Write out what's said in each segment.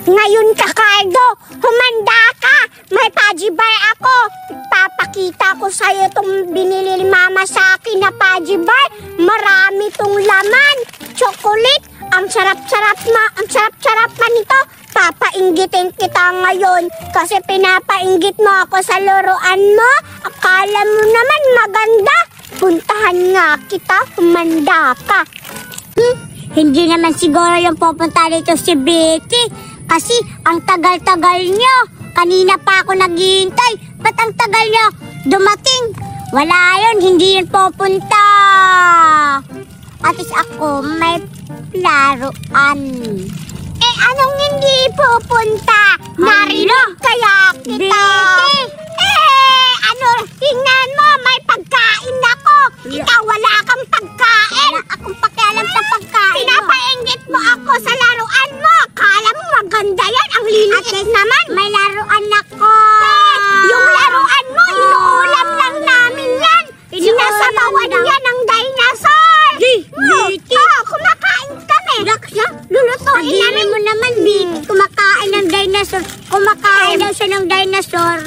Ngayon ka, Cardo, humanda ka. May pajibar ako. Papakita ko sa'yo itong binili ni Mama sa akin na pajibar. Marami tong laman. Chocolate. Ang sarap-sarap pa nito. Papainggitin kita ngayon kasi pinapainggit mo ako sa laruan mo. Akala mo naman maganda. Puntahan nga kita, humanda ka. Hindi naman siguro yung pupunta dito si Betty. Kasi ang tagal-tagal nyo. Kanina pa ako naghihintay. Ba't ang tagal nyo dumating? Wala yun, hindi yun pupunta. At least ako may laruan. Eh, anong hindi pupunta? Narinig kaya kita. Tingnan mo, may pagkain ako. Ikaw, wala kang pagkain. Wala akong pakialam sa pagkain. Pinapainggit mo ako sa laruan mo. Akala mo maganda yan. Ang linis naman. May laruan ako. Yung laruan mo, inuulam lang namin yan. Sinasabawan yan ng dinosaur. Kumakain kami. Lulutuin namin mo naman, Vicky. Kumakain ng dinosaur. Kumakain daw siya ng dinosaur.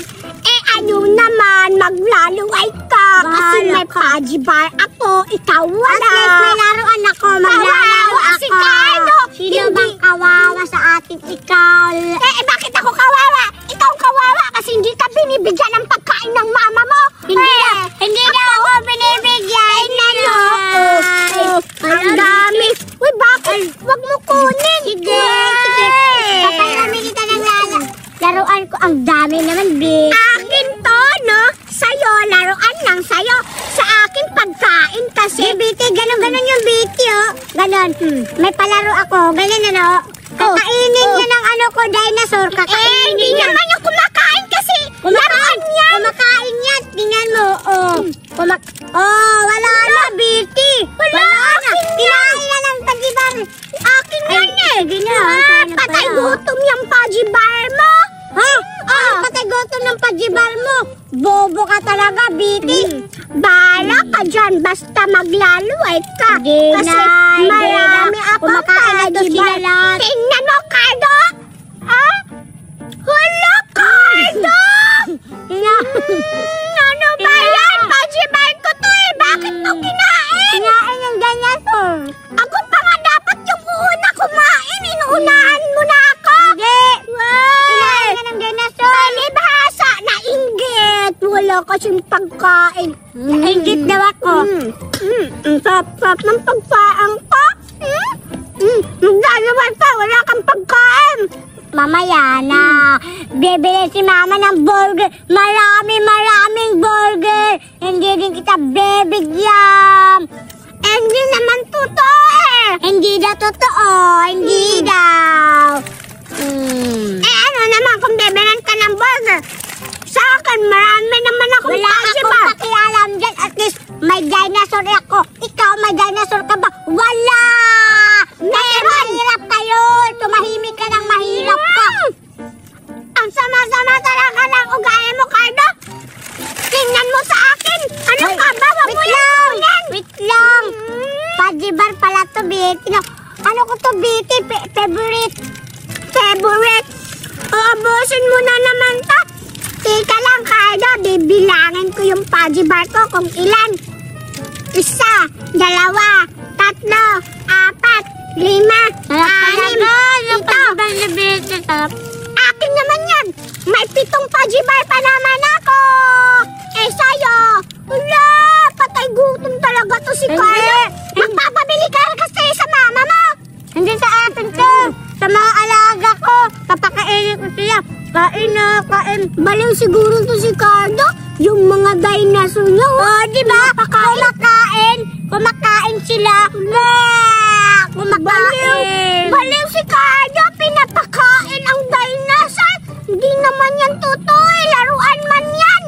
Ano naman, maglaluay ka. Kasi may pajibar ako. Ikaw wala. At least may laruan ako. Maglalaro ako. Si Cardo. Sino bang kawawa sa ating ikaw? Bakit ako kawawa? Ikaw kawawa kasi hindi ka binibigyan ng pagkain ng mama mo. Hindi na ako binibigyan. Ang dami. Uy, bakit? Huwag mo kunin. Sige. Paparami kita ng laruan ko. Ang dami naman, Vicky. Akin to, no? Sa'yo, laruan lang sa'yo. Sa akin, pagkain kasi. Vicky, ganon yung Vicky, oh. Ganon. May palaro ako. Ganon, ano? Kakainin niya ng ano ko, dinosaur. Kakainin hindi naman yung kumakain kasi. Laruan yan. Kumakain yan. Tingnan mo, wala na, Vicky. Wala na. Kinain na ng pajibar. Akin yan eh. Patay gutom yung pajibar mo. Patay gutom ng pajibar mo. Bobo ka talaga, Vicky. Bahala ka dyan, basta maglaluay ka. Kasi marami akong pajibar. Tingnan mo, Cardo. Hala, Cardo! Ano ba yan? Pajibar ko to eh. Bakit to kinain? Kinain ng dinosaur. Ako pa nga dapat yung una kumain. Inuunahan mo na ako. Hindi. Kinain ka ng dinosaur. Palibhasa, nainggit. Wala kasing pagkain. Nainggit daw ako. Ang sarap ng pagkain ko. Maglalaway pa, wala kang pagkain. Mamaya na. Bibili si Mama ng burger. Maraming burger. Hindi din kita bibigyan. Hindi naman totoo eh. Hindi daw totoo. Hindi daw. Ano naman kung bibilan ka ng burger? Sa akin, marami naman akong wala akong pakialam dyan. At least, may dinosaur ako. Ikaw, may dinosaur ka ba? Wala! Mahirap kayo. Tumahimik ka ng mahirap ka. Ang sama-sama talaga ng ugali mo, Cardo. Tingnan mo sa akin. Ano ka ba? Wag mo lang. Wait lang. Pajibar pala to, Betty. Ano ko to, Betty? Favorite. Abusin mo na naman to. Tika lang, Cardo. Bibilangin ko yung pajibar ko kung ilan. 1, 2, 3, 4, 5, 6, 7, 8, 9, 10. Akin naman yan. May 7 pajibar pa naman ako. Sa'yo. Wala. Patay gutom talaga to si Carlo. Magpapabili ka kasi sa mama mo. Hindi sa atin to. Sa mga alaga ko. Papakainin ko sila. Kain na, kain. Baliw siguro to si Carlo. Yung mga dinosaur niya. Diba? Kumakain sila. Baliw si Carlo. Pinapakain ang dinosaur. Hindi naman yan totoo. Laruan man yan.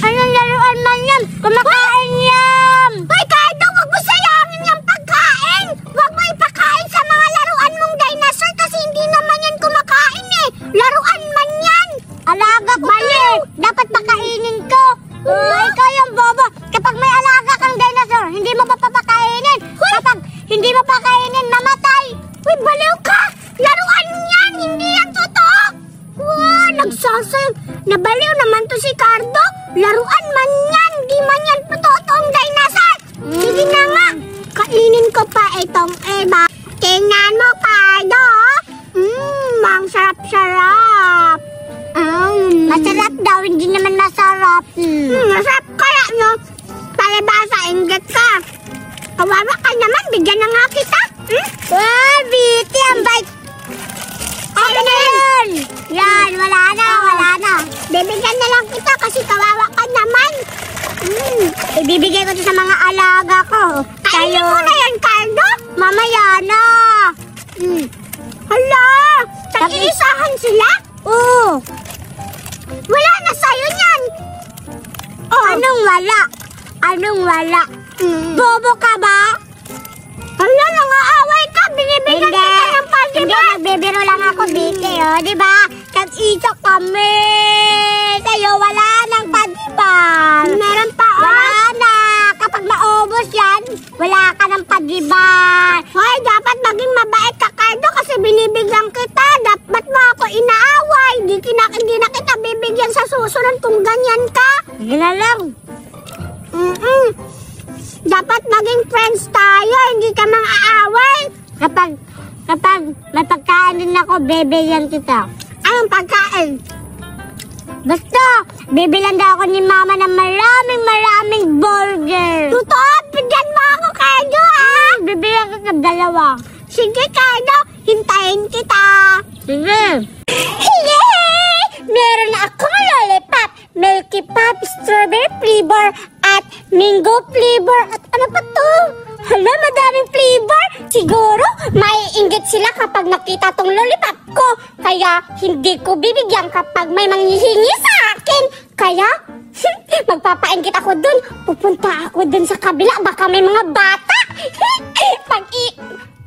Anong laruan man yan? Kumakain yan. Hoy, Carlo, wag mo sayangin yung pagkain. Wag mo ipakain sa mga laruan mong dinosaur kasi hindi naman yan kumakain eh. Laruan man yan. Alaga ko. Baliw. Dapat pakainin ko. Ikaw yung bobo. Kapag may alaga kang dinosaur, hindi mo papakainin. Kapag hindi mo pakainin, mamatay. Uy, baliw ka. sasayang. Nabaliw naman to si Cardo. Laruan man yan. Di man yan totoong dinosaur. Sige na nga. Kainin ko pa itong iba. Tingnan mo, Cardo. Ang sarap-sarap. Masarap daw, hindi naman masarap. Masarap kaya, no? Palibasa, inggit ka. Kawawa ka naman, bigyan na nga kita. Beauty, ang bait. Ano na yun? Yan, wala na. Bibigyan na lang kita kasi kawawa ka naman. Ibibigay ko ito sa mga alaga ko. Kainin mo na yan, Cardo. Mamaya na. Hala, tag-iisahan sila? Oo. Wala na sa'yo yan. Anong wala? Bobo ka ba? Hala, nangaaway ka. Binibigyan kita ng pagdiba. Hindi, nagbibiro lang ako, Vicky. Diba? Tag-isa kami. Sa'yo, wala nang pagdiba. Meron pa, wala na. Kapag maubos yan, wala ka ng pagdiba. Hoy, dapat maging mabait ka, Cardo, kasi binibigyan kita. Ba't mo ako inaaway? Hindi na kita bibigyan sa susunod kung ganyan ka. Hindi na lang. Dapat maging friends tayo, hindi ka mang aaway. Kapag may pagkain din ako, bibigyan kita. Anong pagkain? Basta, bibilan daw ako ni Mama ng maraming burger. Totoo, bigyan mo ako, Cardo, Bibilan kita dalawa. Sige, Cardo, hintayin kita. Sige. Yay! Meron na akong lollipop, Milky Pop, strawberry flavor, at mango flavor. At ano pa to? Hala, madaming flavor. Siguro, maiinggit sila kapag nakita tong lollipop ko. Kaya, hindi ko bibigyan kapag may manghihingi sa akin. Kaya, magpapainggit ako dun. Pupunta ako dun sa kabila. Baka may mga bata.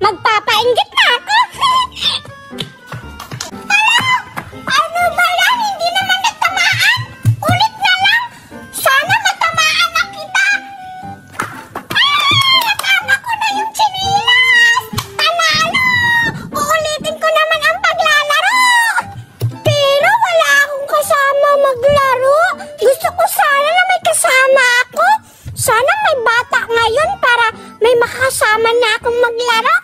Magpapainggit na ako. Ano ba yan? Hindi naman natamaan. Ulit na lang. Sana matamaan na kita. Natama ko na yung chinilas. Panalo. Uulitin ko naman ang paglalaro. Pero wala akong kasama maglaro. Gusto ko sana na may kasama ako. Sana may bata ngayon para may makasama na akong maglaro.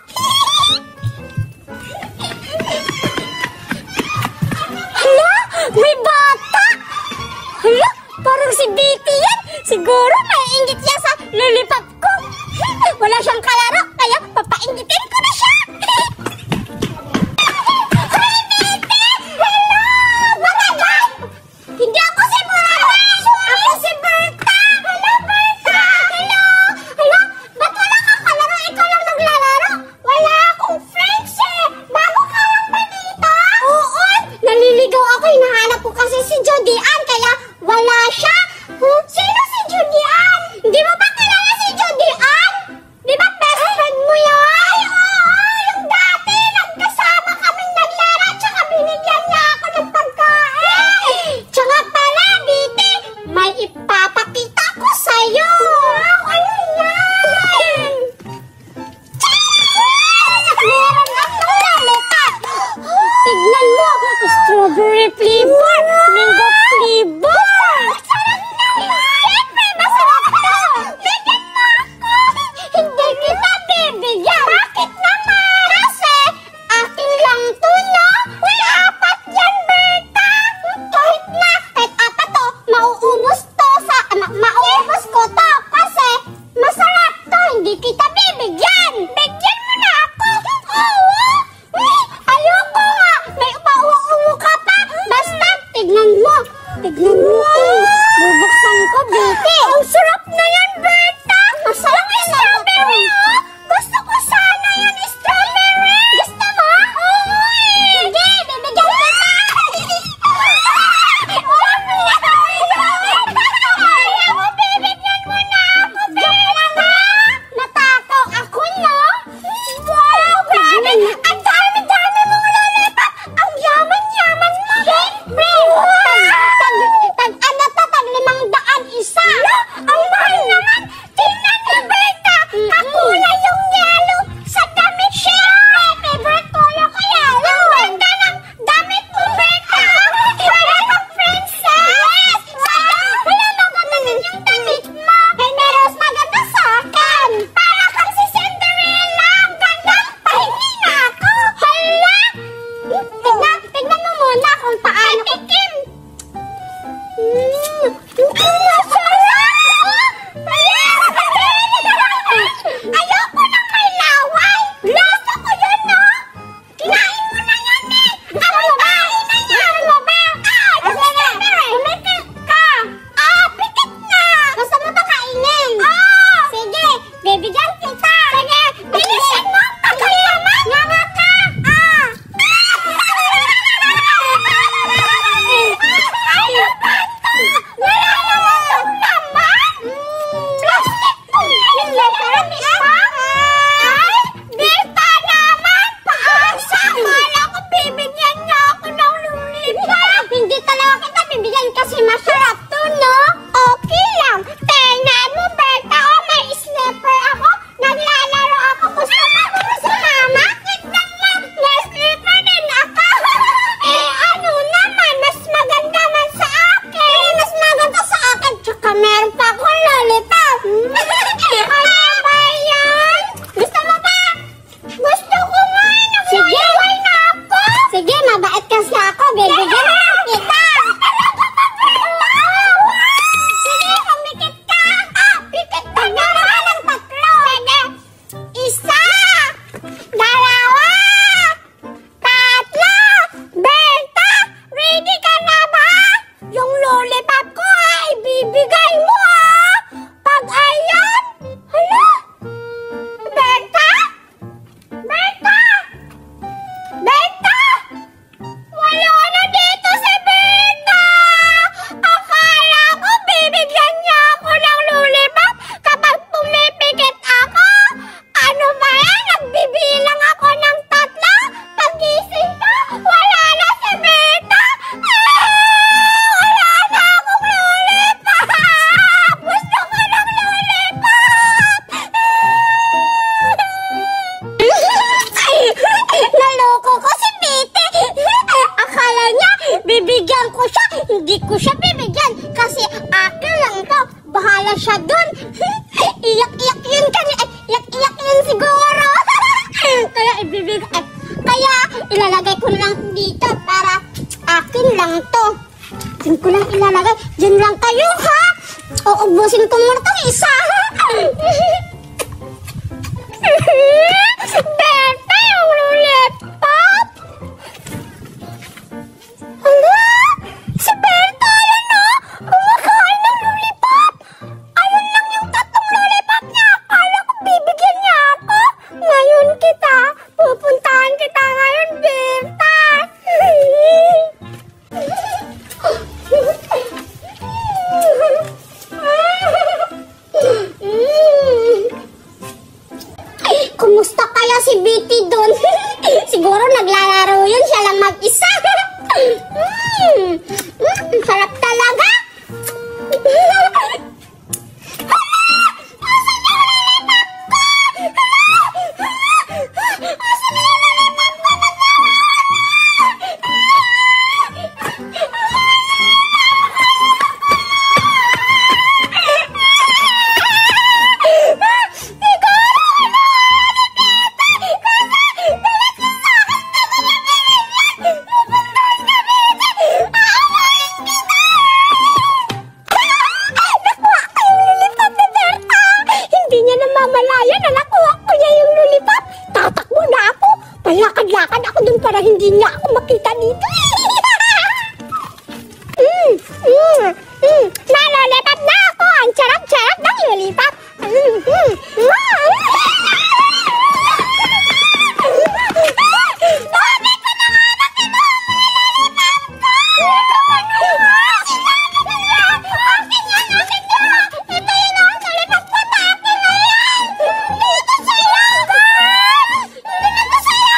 Hala, may bata! Hala, parang si Vicky yan. Siguro maiinggit siya sa lollipop ko. Wala siyang kalaro, kaya papainggitin ko na siya. Hi, Vicky! Hello! Batagay! Hindi ako si Morales! Ako si Berta! Hello, Berta! Hello! Hala, ba't wala kang kalaro? Ikaw lang naglalaro? Wala akong friends Bago ka lang ba dito? Oo! Naliligaw ako. Hinahanap ko kasi si Jody Ann, kaya wala siya. Sino si Jody Ann? Hindi mo ba kilala si Jody Ann? Di ba best friend mo yan? Ay, oo! Yung dati, nagkasama kaming naglaro, tsaka binigyan niya ako ng pagkain. Tsaka pala, Diti, may ipapakita ko sa'yo. Wow, ano yan? Meron akong lollipop. Tignan mo, strawberry flavor, mango flavor. Masarap na! Siyempre, masarap to! Bigyan mo ako! Hindi kita bibigyan! Bakit naman? Kasi, akin lang to, no? Uy, apat yan, Berta! Kahit apat to, mauubos ko to kasi masarap to, hindi kita bibigyan! Bigyan mo na ako! Oo! Ayoko nga! May pauuwo ka pa! Basta, tignan mabait kasi ako. Bibigyan mo lang kita. Sige, kumikit ka. Pikit ka na naman ng tatlo. Sige. Isa. Dalawa. Tatlo. Benta. Ready ka na ba? Yung lollipop ko ibibigay mo pag ayan. Hala. Benta. Benta. Benta! Wala na dito si Benta! Akala ko bibigyan niya ako ng lollipop kapag pumipikit ako. Ano ba yan? Nagbibilang ako ng tatlo. Pagising ko, wala na si Benta! Wala na akong lollipop! Gusto ko ng lollipop! Naloko ko si Bete. Akala niya bibigyan ko siya. Hindi ko siya bibigyan kasi akin lang to. Bahala siya dun. Iyak-iyak yun kanina. Iyak-iyak yun siguro. Kaya ibibigay. Kaya ilalagay ko lang dito para akin lang to. Diyan ko lang ilalagay. Diyan lang kayo ha. Uubusin ko muna itong isa. Benta yung lollipop! Hala! Si Benta yan kumakain ng lollipop! Ayun lang yung tatlong lollipop niya! Akala ko bibigyan niya ako! Ngayon pupuntahan kita ngayon, Benta! Kumusta kaya si Betty doon? Siguro naglalaro yun, siya lang mag-isa. Sarap talaga. Lakad ako dun para hindi niya ako makita dito. Nalolipap na ako. Ang charap-charap ng lollipop. Bakit ko na nga nakinom Akin yan. Ito yun ang lollipop ko. Akin na yan. Ito sa'yo. Ito sa'yo.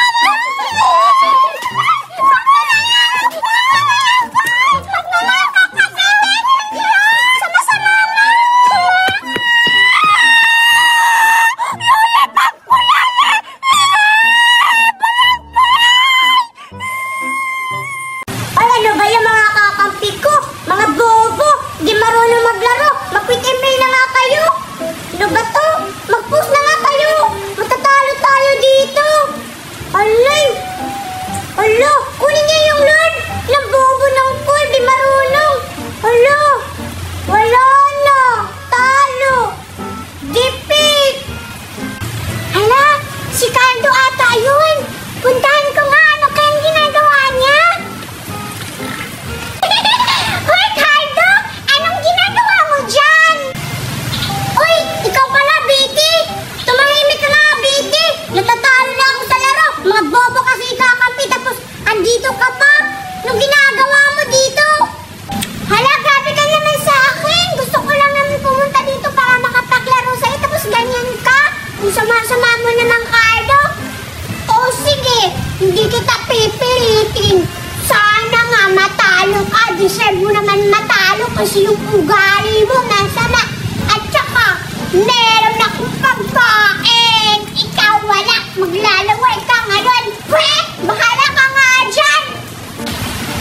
Deserve mo naman matalo kasi yung ugali mo masama. At saka, meron akong pagkain. Ikaw wala. Maglalaway ka ngayon. Pwet! Bahala ka nga dyan.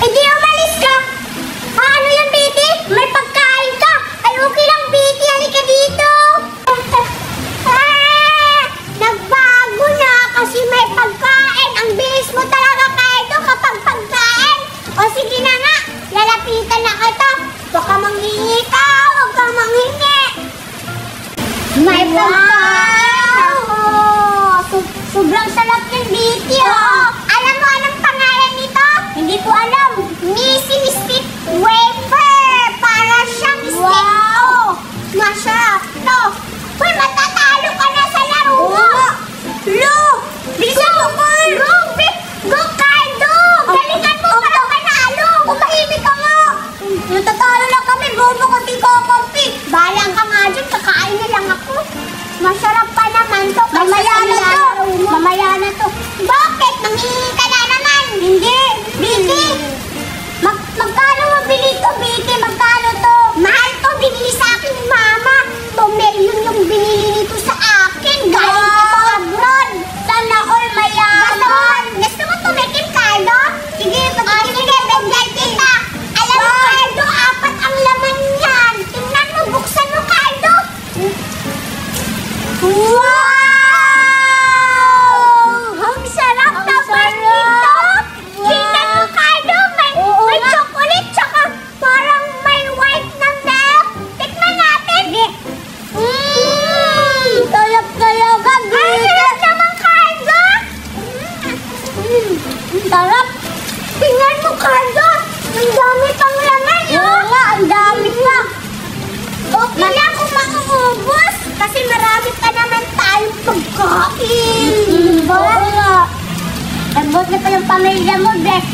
Eh di umalis ka. Ano yan, Betty? May pagkain ka. Ay okay lang, Betty. Halika dito. Nagbago na kasi may pagkain. Ang bilis mo talaga, Kaido, kapag Sobrang sarap yung Biti, oh. Alam mo anong pangalan nito? Hindi ko alam. Missy Stick Wafer. Para siyang stick. Wow. Masarap to. Uy, matatalo ka na sa laro mo. Lo! Bilisan mo, Carl! Go, Cardo! Galingan mo para manalo! Umahimik ka nga! Natatalo lang kami, bobo ko, di ko kampi. Balang ka nga dyan, kakain na lang ako. Masarap pa naman to. Mamaya na to. Mamaya na to. Bakit? Manghihingi ka na naman. Hindi. Biti. Magkano mabili to, Biti? Magkano to? Mahal to. Binili sa akin ni Mama. 2 million yung binili nito sa akin. Galing ito abroad. Sana all mayaman. Gusto mo tumikim, Cardo? Sige, sige, bigyan kita. Alam mo, Cardo, 4 ang laman yan. Tingnan mo, buksan mo, Cardo. Wow! Ang sarap naman nito! Tingnan mo, Cardo! May chocolate, tsaka parang may white na milk. Tikman natin! Talap-talaga, Ang sarap naman, Cardo! Sarap! Tingnan mo, Cardo! Ang dami pang laman, yun! Oo nga, ang dami pa! Okay lang kung makuubos kasi marami pa naman tayong pagkain. Oo nga. Nagbuot na pa yung pamilya mo, Bes.